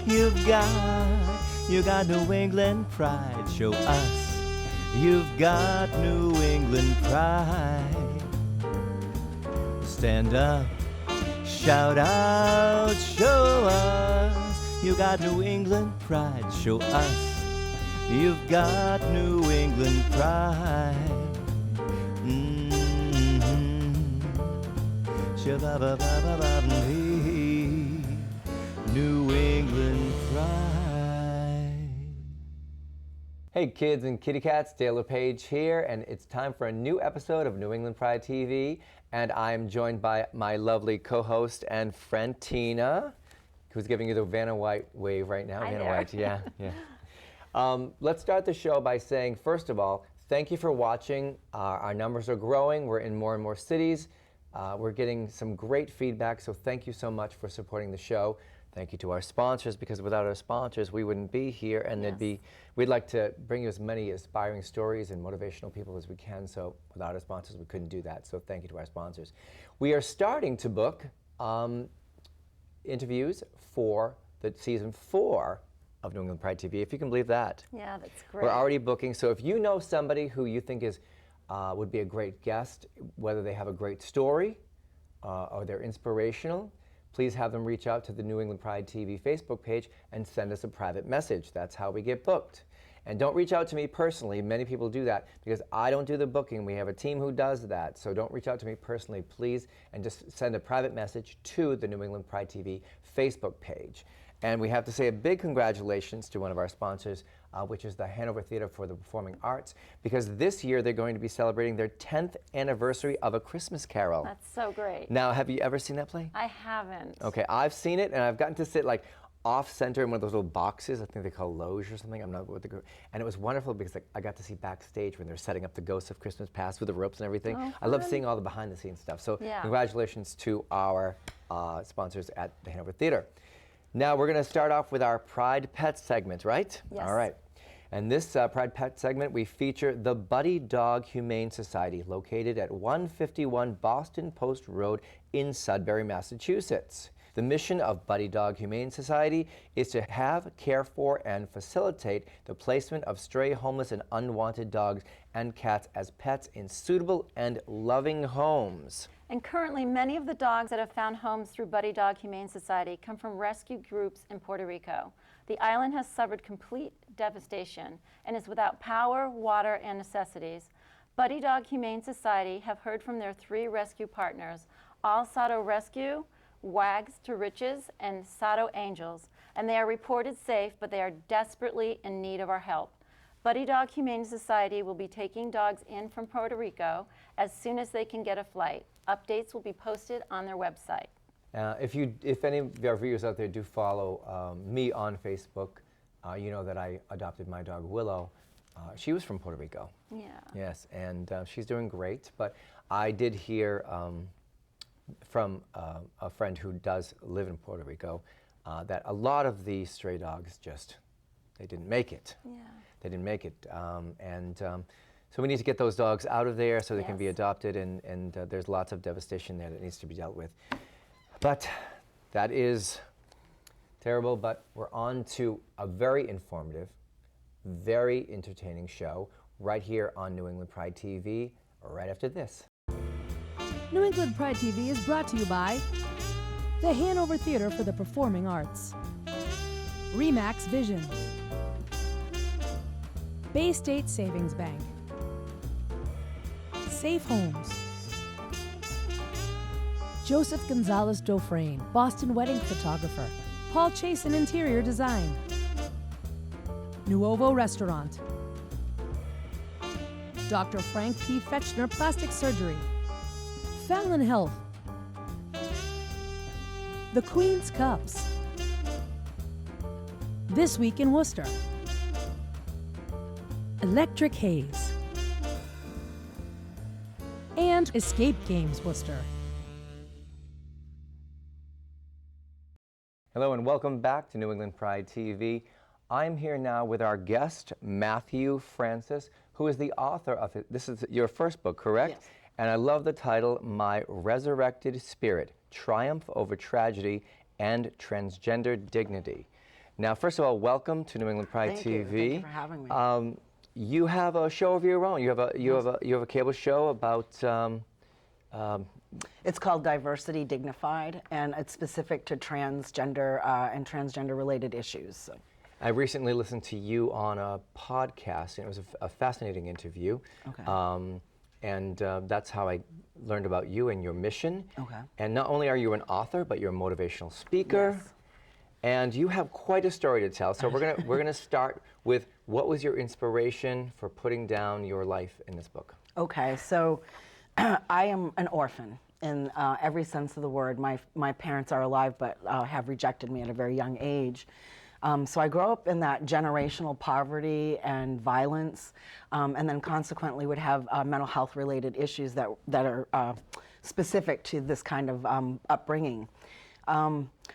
You got New England pride, show us. You've got New England pride. Stand up, shout out, show us. You got New England pride, show us. You've got New England pride. New England pride. Hey kids and kitty cats, Dale LePage here, and it's time for a new episode of New England Pride TV. And I'm joined by my lovely co-host and friend Tina, who's giving you the Vanna White wave right now. Hi Vanna there. White, yeah. Let's start the show by saying, first of all, thank you for watching. Our numbers are growing. We're in more and more cities. We're getting some great feedback, so thank you so much for supporting the show. Thank you to our sponsors, because without our sponsors, we wouldn't be here, and we'd like to bring you as many inspiring stories and motivational people as we can, so without our sponsors, we couldn't do that, so thank you to our sponsors. We are starting to book interviews for the season 4 of New England Pride TV, if you can believe that. Yeah, that's great. We're already booking, so if you know somebody who you think is would be a great guest, whether they have a great story or they're inspirational, please have them reach out to the New England Pride TV Facebook page and send us a private message. That's how we get booked. And don't reach out to me personally. Many people do that because I don't do the booking. We have a team who does that. So don't reach out to me personally, please, and just send a private message to the New England Pride TV Facebook page. And we have to say a big congratulations to one of our sponsors, which is the Hanover Theater for the Performing Arts, because this year they're going to be celebrating their 10th anniversary of A Christmas Carol. That's so great. Now, have you ever seen that play? I haven't. Okay, I've seen it, and I've gotten to sit like off-center in one of those little boxes. I think they call loge or something. I'm not what the and it was wonderful because like, I got to see backstage when they're setting up the Ghosts of Christmas Past with the ropes and everything. Oh, I love fun. seeing all the behind-the-scenes stuff. So Yeah. congratulations to our sponsors at the Hanover Theater. Now we're going to start off with our Pride Pet segment, right? Yes. All right. And this Pride Pet segment, we feature the Buddy Dog Humane Society, located at 151 Boston Post Road in Sudbury, Massachusetts. The mission of Buddy Dog Humane Society is to have, care for, and facilitate the placement of stray, homeless, and unwanted dogs and cats as pets in suitable and loving homes. And currently, many of the dogs that have found homes through Buddy Dog Humane Society come from rescue groups in Puerto Rico. The island has suffered complete devastation and is without power, water, and necessities. Buddy Dog Humane Society have heard from their 3 rescue partners, All Sado Rescue, Wags to Riches, and Sado Angels, and they are reported safe, but they are desperately in need of our help. Buddy Dog Humane Society will be taking dogs in from Puerto Rico as soon as they can get a flight. Updates will be posted on their website. If any of our viewers out there do follow me on Facebook, you know that I adopted my dog Willow. She was from Puerto Rico. Yeah. Yes, and she's doing great. But I did hear from a friend who does live in Puerto Rico that a lot of the stray dogs they didn't make it. Yeah. They didn't make it. So we need to get those dogs out of there so they can be Yes. adopted, and there's lots of devastation there that needs to be dealt with. But that is terrible, but we're on to a very informative, very entertaining show right here on New England Pride TV right after this. New England Pride TV is brought to you by the Hanover Theater for the Performing Arts, Remax Vision, Bay State Savings Bank, Safe Homes, Joseph Gonzalez Dofrain, Boston wedding photographer, Paul Chasen Interior Design, Nuovo Restaurant, Dr. Frank P. Fetchner Plastic Surgery, Fallon Health, The Queen's Cups, This Week in Worcester, Electric Haze, and Escape Games Worcester. Hello and welcome back to New England Pride TV. I'm here now with our guest, Matthew Francis, who is the author of it. This is your first book, correct? Yes. And I love the title, My Resurrected Spirit, Triumph Over Tragedy and Transgender Dignity. Now, first of all, welcome to New England Pride Thank TV. you. Thank you for having me. You have a show of your own. You have a cable show about. It's called Diversity Dignified, and it's specific to transgender and transgender-related issues. So. I recently listened to you on a podcast, and it was a fascinating interview. Okay. And that's how I learned about you and your mission. Okay. And not only are you an author, but you're a motivational speaker. Yes. And you have quite a story to tell. So we're gonna start with, what was your inspiration for putting down your life in this book? Okay, so I am an orphan in every sense of the word. My parents are alive, but have rejected me at a very young age. So I grew up in that generational poverty and violence, and then consequently would have mental health related issues that are specific to this kind of upbringing.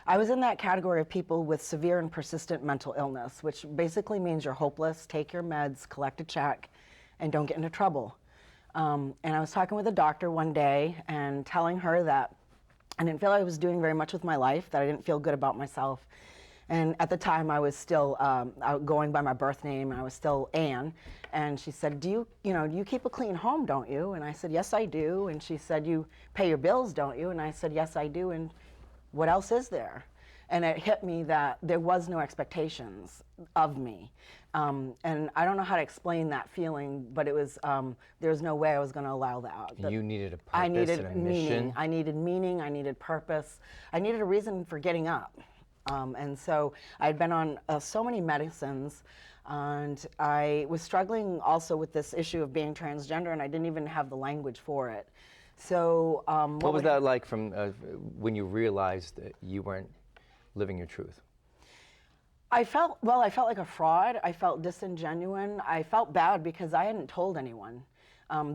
I was in that category of people with severe and persistent mental illness, which basically means you're hopeless, take your meds, collect a check, and don't get into trouble. And I was talking with a doctor one day and telling her that I didn't feel like I was doing very much with my life, that I didn't feel good about myself. And at the time, I was still going by my birth name, and I was still Anne. And she said, you keep a clean home, don't you? And I said, yes, I do. And she said, you pay your bills, don't you? And I said, yes, I do. And what else is there? And it hit me that there was no expectations of me. And I don't know how to explain that feeling, but it was, there was no way I was going to allow that. You needed a purpose I needed and a meaning. mission. I needed meaning, I needed purpose. I needed a reason for getting up. And so I'd been on so many medicines, and I was struggling also with this issue of being transgender, and I didn't even have the language for it. So what was that like from when you realized that you weren't living your truth? I felt like a fraud. I felt disingenuous. I felt bad because I hadn't told anyone.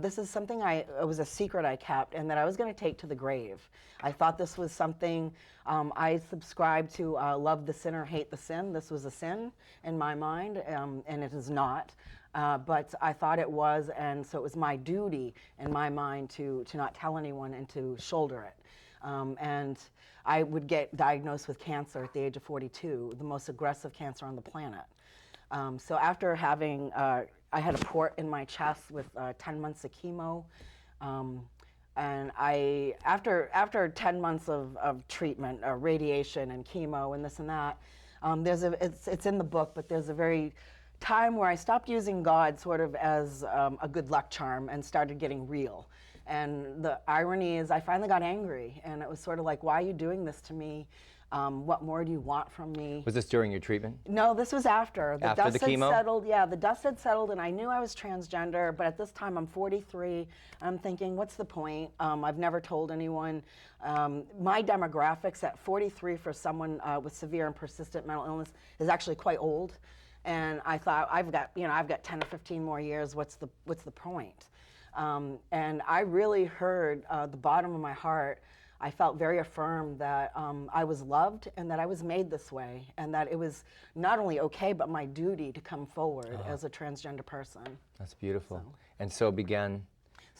This is something it was a secret I kept, and that I was going to take to the grave. I thought this was something, I subscribed to love the sinner, hate the sin. This was a sin in my mind, and it is not. But I thought it was, and so it was my duty in my mind to not tell anyone and to shoulder it. And I would get diagnosed with cancer at the age of 42, the most aggressive cancer on the planet. So after having, I had a port in my chest with 10 months of chemo. And after 10 months of treatment, radiation and chemo and this and that, it's in the book, but there's a very time where I stopped using God sort of as a good luck charm and started getting real. And the irony is I finally got angry, and it was sort of like, why are you doing this to me? What more do you want from me? Was this during your treatment? No, this was after. The after dust the had chemo? settled. Yeah, the dust had settled, and I knew I was transgender, but at this time I'm 43. I'm thinking, what's the point? I've never told anyone. My demographics at 43 for someone with severe and persistent mental illness is actually quite old. And I thought, I've got 10 or 15 more years. What's the point? And I really heard the bottom of my heart. I felt very affirmed that I was loved and that I was made this way, and that it was not only okay, but my duty to come forward as a transgender person. That's beautiful. And so began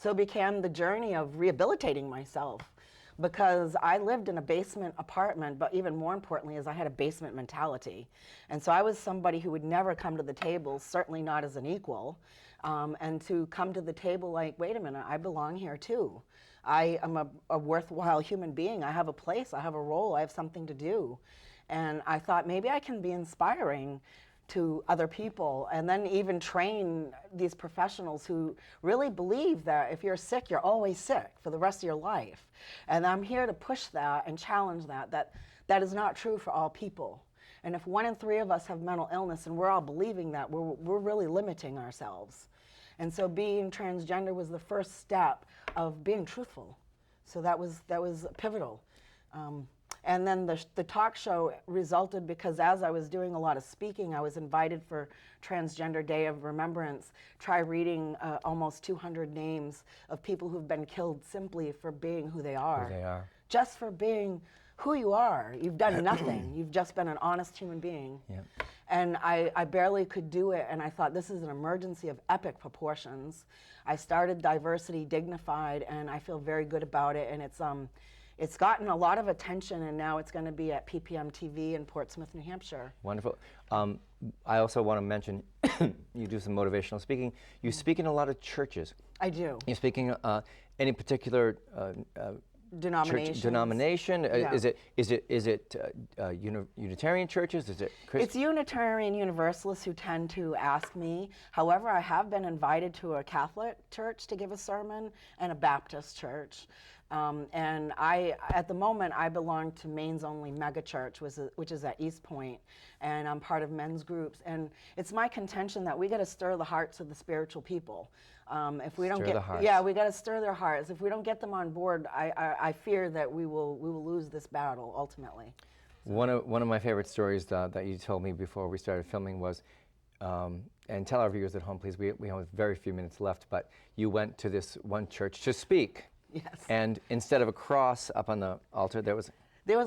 the journey of rehabilitating myself, because I lived in a basement apartment, but even more importantly is I had a basement mentality. And so I was somebody who would never come to the table, certainly not as an equal, and to come to the table like, wait a minute, I belong here too. I am a worthwhile human being. I have a place, I have a role, I have something to do. And I thought maybe I can be inspiring to other people, and then even train these professionals who really believe that if you're sick, you're always sick for the rest of your life. And I'm here to push that and challenge that is not true for all people. And if 1 in 3 of us have mental illness and we're all believing that, we're really limiting ourselves. And so being transgender was the first step of being truthful. So that was pivotal. And then the talk show resulted because as I was doing a lot of speaking, I was invited for Transgender Day of Remembrance. Try reading almost 200 names of people who've been killed simply for being who they are. Who they are. Just for being who you are. You've done nothing. You've just been an honest human being. Yep. And I barely could do it, and I thought this is an emergency of epic proportions. I started Diversity Dignified, and I feel very good about it, and it's gotten a lot of attention, and now it's going to be at PPM TV in Portsmouth, New Hampshire. Wonderful. I also want to mention you do some motivational speaking. You speak in a lot of churches. I do. You're speaking any particular Denominations. church denomination? Yeah. Is it Unitarian churches? Is it Christian? It's Unitarian Universalists who tend to ask me. However, I have been invited to a Catholic church to give a sermon and a Baptist church. And at the moment, I belong to Maine's only mega church, which is at East Point, and I'm part of men's groups. And it's my contention that we got to stir the hearts of the spiritual people. If we don't Stir get, the hearts. yeah, we got to stir their hearts. If we don't get them on board, I fear that we will lose this battle ultimately. One of my favorite stories that you told me before we started filming was, and tell our viewers at home, please. We have very few minutes left, but you went to this one church to speak. Yes. And instead of a cross up on the altar, there was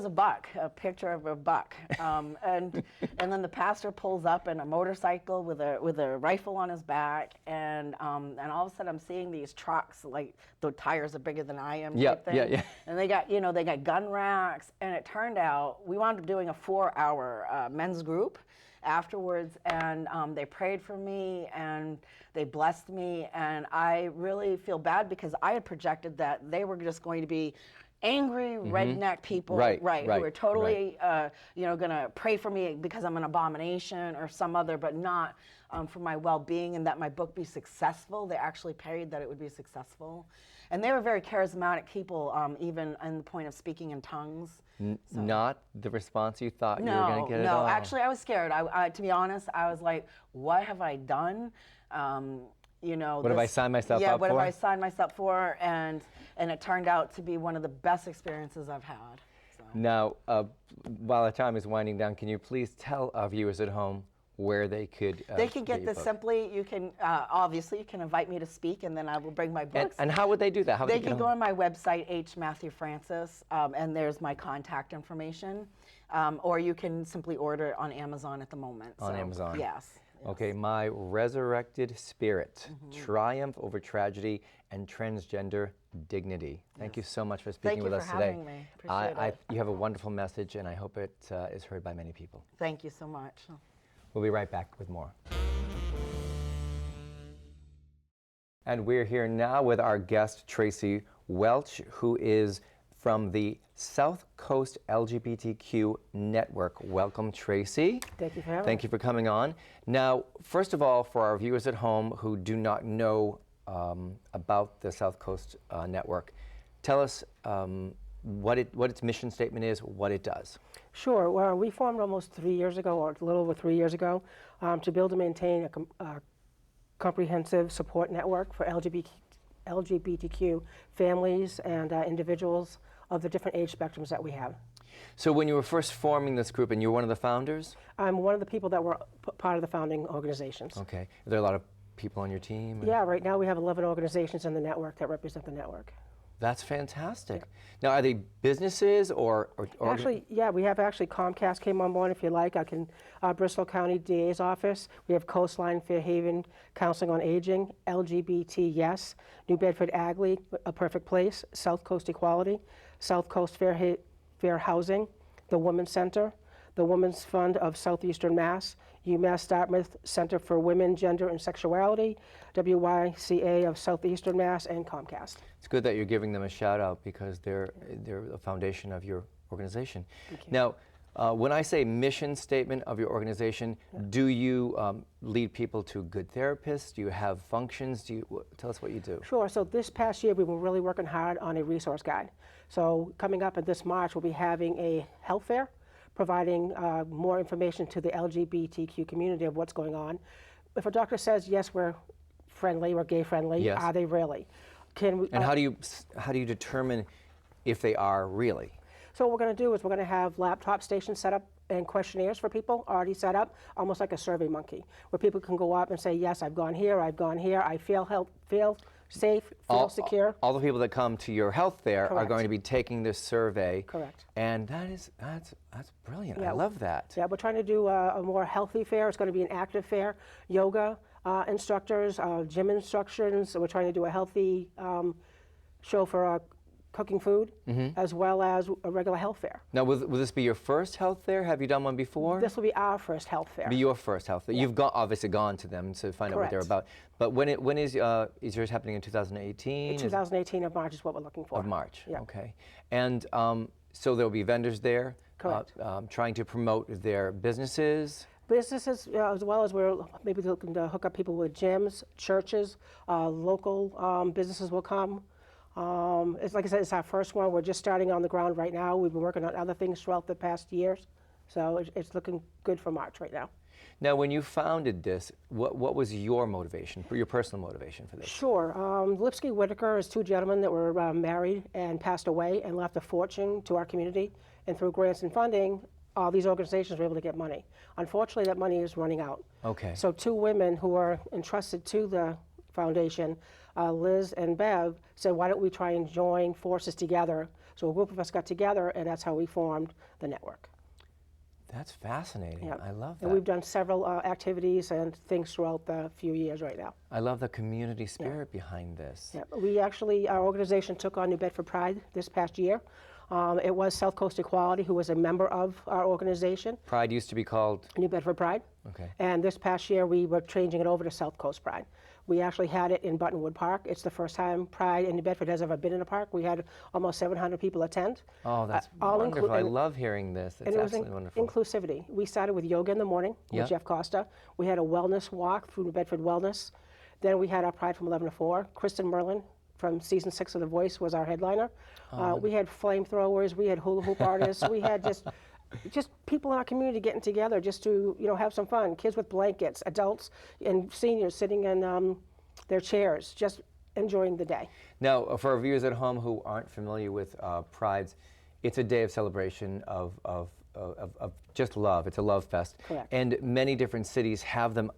a buck, a picture of a buck, and then the pastor pulls up in a motorcycle with a rifle on his back, and all of a sudden I'm seeing these trucks, like the tires are bigger than I am. Yeah, type thing. yeah. And they got gun racks, and it turned out we wound up doing a 4-hour men's group afterwards, and they prayed for me and they blessed me, and I really feel bad because I had projected that they were just going to be angry redneck people, Right, who are totally, going to pray for me because I'm an abomination or some other, but not for my well-being and that my book be successful. They actually prayed that it would be successful, and they were very charismatic people, even in the point of speaking in tongues. not the response you thought you were going to get at all. No, actually, I was scared. To be honest, I was like, "What have I done?" What have I signed myself yeah, up what for? have I signed myself for? And it turned out to be one of the best experiences I've had. So. Now, while our time is winding down, can you please tell our viewers at home where they could They can get your this book? simply. You can obviously you can invite me to speak, and then I will bring my books. And how would they do that? How would They get can go home? on my website, H. Matthew Francis, and there's my contact information. Or you can simply order it on Amazon at the moment. On Amazon. Yes. Okay, My Resurrected Spirit, Triumph Over Tragedy and Transgender Dignity. Thank you so much for speaking with you us for today. having me. Appreciate it. You have a wonderful message, and I hope it is heard by many people. Thank you so much. We'll be right back with more. And we're here now with our guest, Tracy Welch, who is from the South Coast LGBTQ Network. Welcome, Tracy. Thank you for having me. Thank you for coming on. Now, first of all, for our viewers at home who do not know about the South Coast Network, tell us what its mission statement is, what it does. Sure. Well, we formed almost 3 years ago, or a little over 3 years ago, to build and maintain a comprehensive support network for LGBTQ families and individuals of the different age spectrums that we have. So when you were first forming this group, and you're one of the founders? I'm one of the people that were part of the founding organizations. Okay. Are there a lot of people on your team? Yeah, right now we have 11 organizations in the network that represent the network. That's fantastic. Now, are they businesses or Actually, yeah, we have Comcast came on board, if you like. I can, Bristol County DA's office. We have Coastline Fairhaven Counseling on Aging, LGBT Yes, New Bedford Agley, A Perfect Place, South Coast Equality, South Coast Fair Housing, the Women's Center, the Women's Fund of Southeastern Mass, UMass Dartmouth Center for Women, Gender, and Sexuality, WYCA of Southeastern Mass, and Comcast. It's good that you're giving them a shout out because they're the foundation of your organization. Now, when I say mission statement of your organization, do you lead people to good therapists? Do you have functions? Tell us what you do. Sure. So this past year, we were really working hard on a resource guide. So coming up in this March, we'll be having a health fair, providing more information to the LGBTQ community of what's going on. If a doctor says, yes, we're friendly, we're gay friendly, Yes. are they really? Can we, And how do you determine if they are really? So what we're going to do is we're going to have laptop stations set up and questionnaires for people already set up, almost like a Survey Monkey, where people can go up and say, yes, I've gone here, I feel safe, feel secure. All the people that come to your health fair are Correct. going to be taking this survey. Correct. And that's brilliant. I Yeah. love that. Yeah, we're trying to do a more healthy fair. It's going to be an active fair, yoga instructors, gym instructions. So we're trying to do a healthy show for cooking food, as well as a regular health fair. Now, will this be your first health fair? Have you done one before? This will be our first health fair. Be your first health fair. You've obviously gone to them to find out what they're Correct. about. But when is yours happening in 2018? 2018 of March is what we're looking for. Of March. Yeah. Okay. And so there will be vendors there, Correct. trying to promote their businesses. Businesses, as well as we're maybe looking to hook up people with gyms, churches, local businesses will come. It's like I said, it's our first one. We're just starting on the ground right now. We've been working on other things throughout the past years. So it's looking good for March right now. Now, when you founded this, what was your motivation, your personal motivation for this? Sure. Lipsky Whitaker is two gentlemen that were married and passed away and left a fortune to our community. And through grants and funding, all these organizations were able to get money. Unfortunately, that money is running out. Okay. So two women who are entrusted to the foundation, Liz and Bev, said, why don't we try and join forces together? So a group of us got together, and that's how we formed the network. That's fascinating. Yeah. I love that. And we've done several activities and things throughout the few years right now. I love the community spirit behind this. Yeah. We actually, our organization took on New Bedford Pride this past year. It was South Coast Equality, who was a member of our organization, Pride used to be called. New Bedford Pride. Okay. And this past year, we were changing it over to South Coast Pride. We actually had it in Buttonwood Park. It's the first time Pride in New Bedford has ever been in a park. We had almost 700 people attend. Oh, that's all wonderful. I and- love hearing this. It's And it was absolutely wonderful. inclusivity. We started with yoga in the morning Yeah. with Jeff Costa. We had a wellness walk through New Bedford Wellness. Then we had our Pride from 11 to 4. Kristen Merlin from season 6 of The Voice was our headliner. We had flamethrowers. We had hula hoop artists. We had just people in our community getting together just to have some fun. Kids with blankets, adults and seniors sitting in their chairs, just enjoying the day. Now, for our viewers at home who aren't familiar with Prides, it's a day of celebration of just love. It's a love fest. Correct. And many different cities have them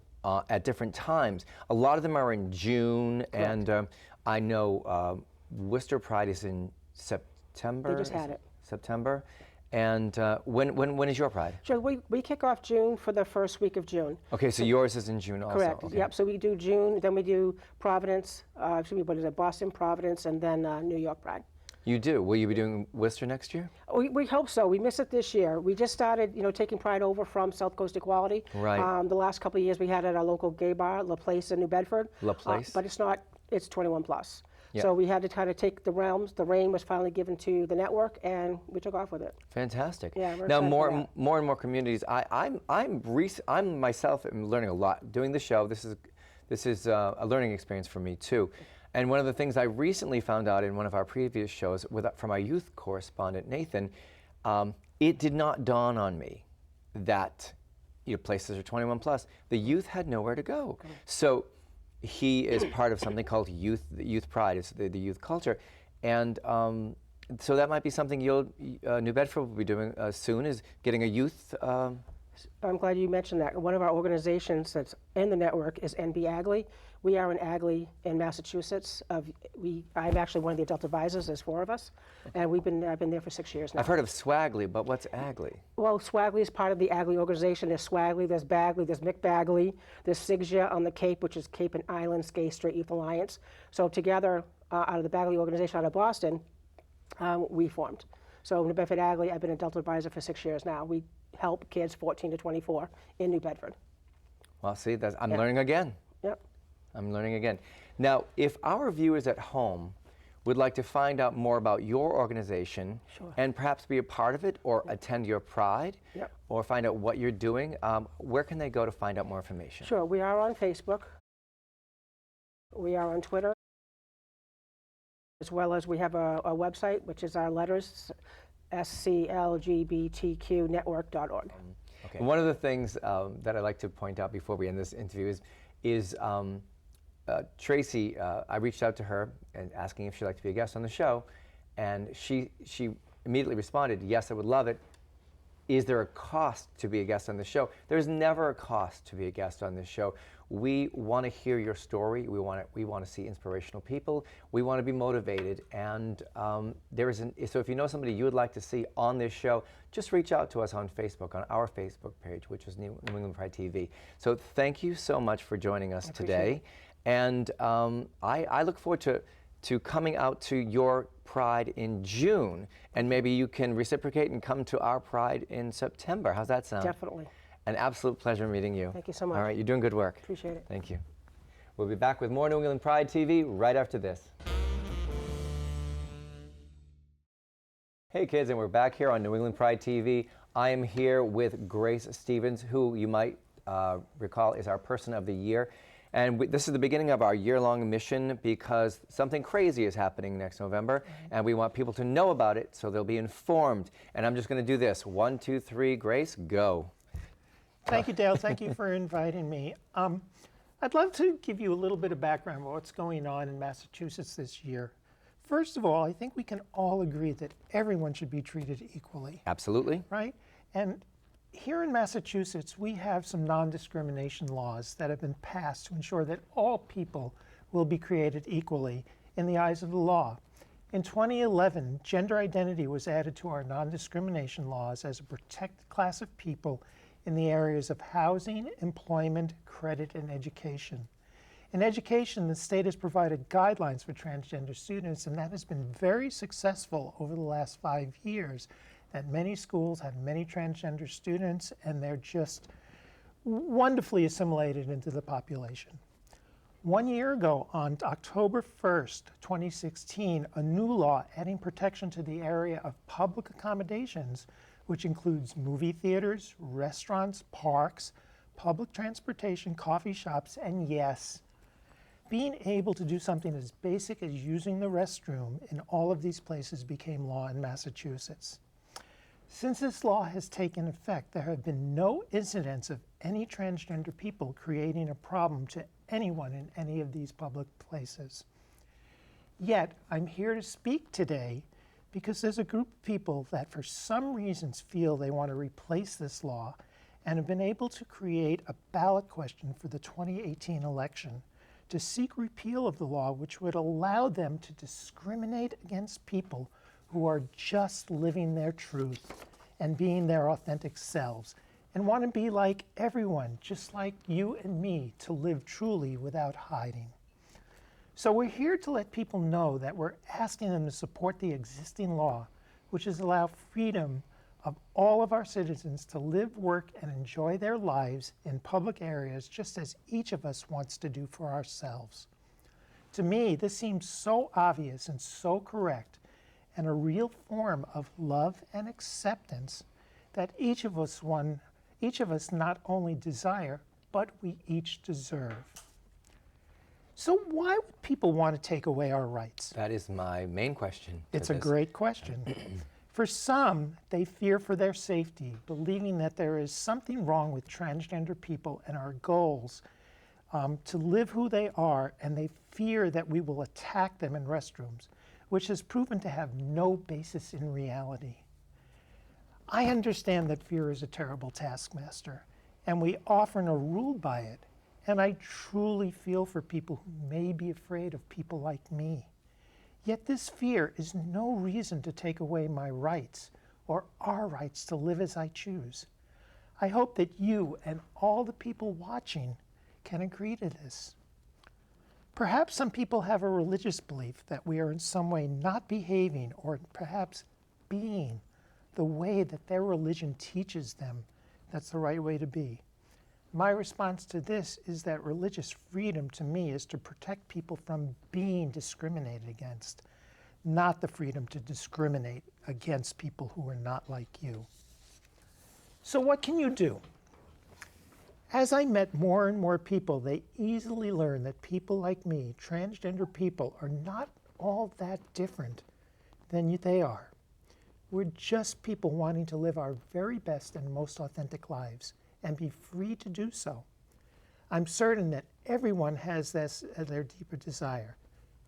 at different times. A lot of them are in June, and I know Worcester Pride is in September. They just had it. September. And when is your Pride? So we kick off June for the first week of June. Okay, so yours is in June also. Correct. Okay. Yep. So we do June, then we do Providence. What is it? Boston, Providence, and then New York Pride. You do. Will you be doing Worcester next year? We hope so. We missed it this year. We just started, taking Pride over from South Coast Equality. Right. The last couple of years we had it at our local gay bar, La Place in New Bedford. La Place? But it's not. It's 21 plus. Yeah. So we had to kind of take the realms. The reign was finally given to the network, and we took off with it. Fantastic. Yeah, we're now excited more for and more communities. I'm myself am learning a lot doing the show. This is a learning experience for me too. And one of the things I recently found out in one of our previous shows from our youth correspondent Nathan, it did not dawn on me that places are 21 plus. The youth had nowhere to go. So he is part of something called Youth Pride. It's the youth culture, and so that might be something New Bedford will be doing soon. Is getting a youth. I'm glad you mentioned that. One of our organizations that's in the network is NB Agley. We are in Agley in Massachusetts. I'm actually one of the adult advisors. There's 4 of us, and I've been there for 6 years now. I've heard of Swagley, but what's Agley? Well, Swagley is part of the Agley organization. There's Swagley, there's Bagley, there's McBagley, there's Siggia on the Cape, which is Cape and Islands Gay Straight Youth Alliance. So together, out of the Bagley organization out of Boston, we formed. So New Bedford Agley, I've been adult advisor for 6 years now. We help kids 14 to 24 in New Bedford. Well, see, I'm learning again. Yep. I'm learning again. Now, if our viewers at home would like to find out more about your organization and perhaps be a part of it or attend your Pride or find out what you're doing, where can they go to find out more information? Sure. We are on Facebook. We are on Twitter. As well as we have a website, which is our letters, sclgbtqnetwork.org. Okay. One of the things that I'd like to point out before we end this interview is Tracy. I reached out to her and asking if she'd like to be a guest on the show, and she immediately responded, "Yes, I would love it." Is there a cost to be a guest on the show? There's never a cost to be a guest on this show. We want to hear your story. We want to see inspirational people. We want to be motivated. And so if you know somebody you would like to see on this show, just reach out to us on Facebook, on our Facebook page, which is New England Pride TV. So thank you so much for joining us today. And I look forward to coming out to your Pride in June, and maybe you can reciprocate and come to our Pride in September. How's that sound? Definitely. An absolute pleasure meeting you. Thank you so much. All right, you're doing good work. Appreciate it. Thank you. We'll be back with more New England Pride TV right after this. Hey kids, and we're back here on New England Pride TV. I am here with Grace Stevens, who you might recall is our Person of the Year. And this is the beginning of our year-long mission because something crazy is happening next November, and we want people to know about it so they'll be informed. And I'm just going to do this. 1, 2, 3, Grace, go. Thank you, Dale. Thank you for inviting me. I'd love to give you a little bit of background about what's going on in Massachusetts this year. First of all, I think we can all agree that everyone should be treated equally, Absolutely. right? And here in Massachusetts, we have some non-discrimination laws that have been passed to ensure that all people will be created equally in the eyes of the law. In 2011, gender identity was added to our non-discrimination laws as a protected class of people in the areas of housing, employment, credit, and education. In education, the state has provided guidelines for transgender students, and that has been very successful over the last 5 years. That many schools have many transgender students, and they're just wonderfully assimilated into the population. 1 year ago, on October 1st, 2016, a new law adding protection to the area of public accommodations, which includes movie theaters, restaurants, parks, public transportation, coffee shops, and yes, being able to do something as basic as using the restroom in all of these places became law in Massachusetts. Since this law has taken effect, there have been no incidents of any transgender people creating a problem to anyone in any of these public places. Yet, I'm here to speak today because there's a group of people that for some reasons feel they want to replace this law and have been able to create a ballot question for the 2018 election to seek repeal of the law, which would allow them to discriminate against people who are just living their truth and being their authentic selves and want to be like everyone, just like you and me, to live truly without hiding. So we're here to let people know that we're asking them to support the existing law, which is allow freedom of all of our citizens to live, work, and enjoy their lives in public areas just as each of us wants to do for ourselves. To me, this seems so obvious and so correct, and a real form of love and acceptance that each of us not only desire, but we each deserve. So why would people want to take away our rights? That is my main question. It's a great question. For some, they fear for their safety, believing that there is something wrong with transgender people and our goals to live who they are, and they fear that we will attack them in restrooms, which has proven to have no basis in reality. I understand that fear is a terrible taskmaster, and we often are ruled by it, and I truly feel for people who may be afraid of people like me. Yet this fear is no reason to take away my rights or our rights to live as I choose. I hope that you and all the people watching can agree to this. Perhaps some people have a religious belief that we are in some way not behaving or perhaps being the way that their religion teaches them that's the right way to be. My response to this is that religious freedom to me is to protect people from being discriminated against, not the freedom to discriminate against people who are not like you. So what can you do? As I met more and more people, they easily learned that people like me, transgender people, are not all that different than they are. We're just people wanting to live our very best and most authentic lives and be free to do so. I'm certain that everyone has this as their deeper desire,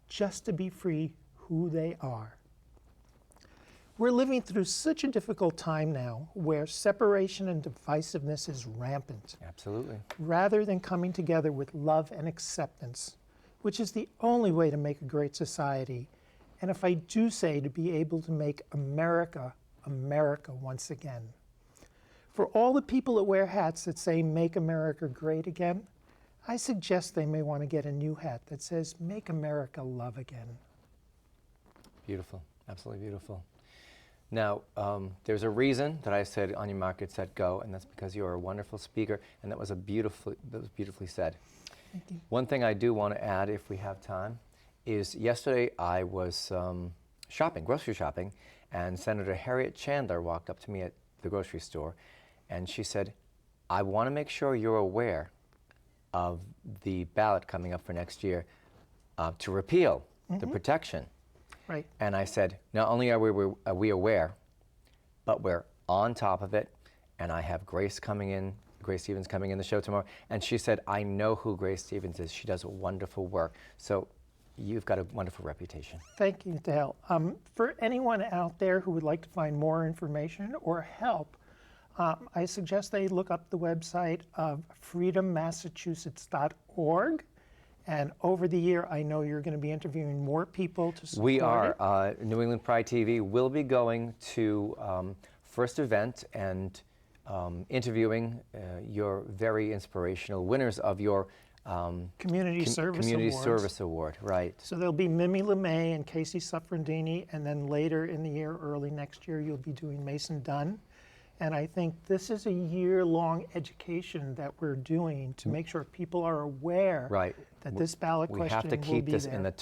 just to be free who they are. We're living through such a difficult time now where separation and divisiveness is rampant. Absolutely. Rather than coming together with love and acceptance, which is the only way to make a great society, and if I do say to be able to make America, America once again. For all the people that wear hats that say, "Make America Great Again," I suggest they may want to get a new hat that says, "Make America Love Again." Beautiful, absolutely beautiful. Now, there's a reason that I said on your mark, get set, go, and that's because you're a wonderful speaker, and that was beautifully said. Thank you. One thing I do want to add, if we have time, is yesterday I was grocery shopping, and Senator Harriet Chandler walked up to me at the grocery store, and she said, I want to make sure you're aware of the ballot coming up for next year to repeal the protection. Right. And I said, not only are we aware, but we're on top of it. And I have Grace Stevens coming in the show tomorrow. And she said, I know who Grace Stevens is. She does wonderful work. So you've got a wonderful reputation. Thank you, Dale. For anyone out there who would like to find more information or help, I suggest they look up the website of freedommassachusetts.org. And over the year, I know you're going to be interviewing more people to support We it. are. New England Pride TV will be going to First Event and interviewing your very inspirational winners of your Community Service Awards. Service Award, right. So there'll be Mimi LeMay and Casey Suffrandini, and then later in the year, early next year, you'll be doing Mason Dunn. And I think this is a year-long education that we're doing to make sure people are aware that this ballot question will be there. We have to keep this in the,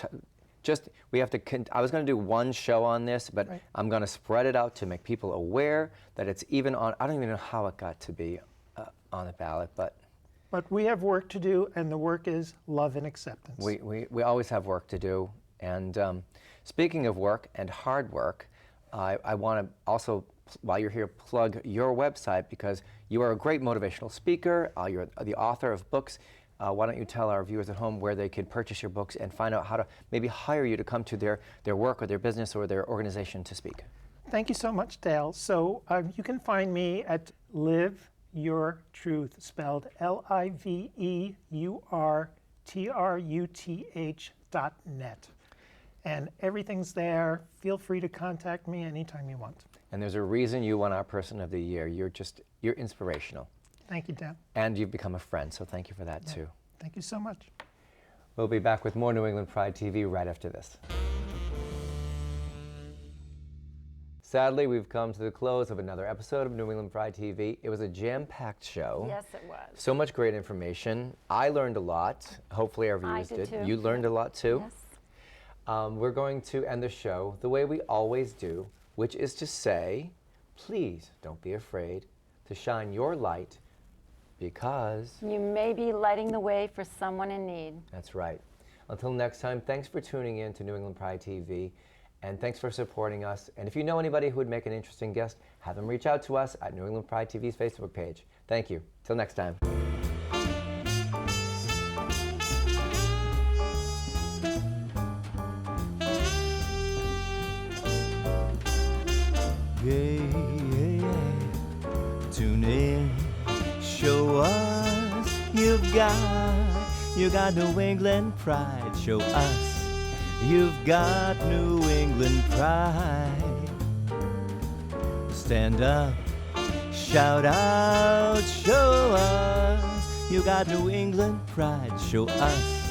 we have to, I was going to do one show on this, but I'm going to spread it out to make people aware that it's even on, I don't even know how it got to be on the ballot, but. But we have work to do, and the work is love and acceptance. We always have work to do. And speaking of work and hard work, I want to also, while you're here, plug your website because you are a great motivational speaker. You're the author of books. Why don't you tell our viewers at home where they can purchase your books and find out how to maybe hire you to come to their work or their business or their organization to speak? Thank you so much, Dale. So you can find me at Live Your Truth, spelled LiveYourTruth.net. And everything's there. Feel free to contact me anytime you want. And there's a reason you won our Person of the Year. You're inspirational. Thank you, Dan. And you've become a friend, so thank you for that too. Thank you so much. We'll be back with more New England Pride TV right after this. Sadly, we've come to the close of another episode of New England Pride TV. It was a jam-packed show. Yes, it was. So much great information. I learned a lot. Hopefully our viewers did too. You learned a lot too. Yes. We're going to end the show the way we always do, which is to say, please don't be afraid to shine your light because You may be lighting the way for someone in need. That's right. Until next time, thanks for tuning in to New England Pride TV, and thanks for supporting us. And if you know anybody who would make an interesting guest, have them reach out to us at New England Pride TV's Facebook page. Thank you. Till next time. Tune in, show us you got New England pride. Show us you've got New England pride. Stand up, shout out, show us you got New England pride. Show us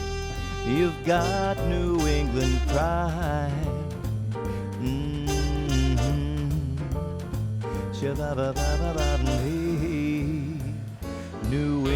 you've got New England pride. New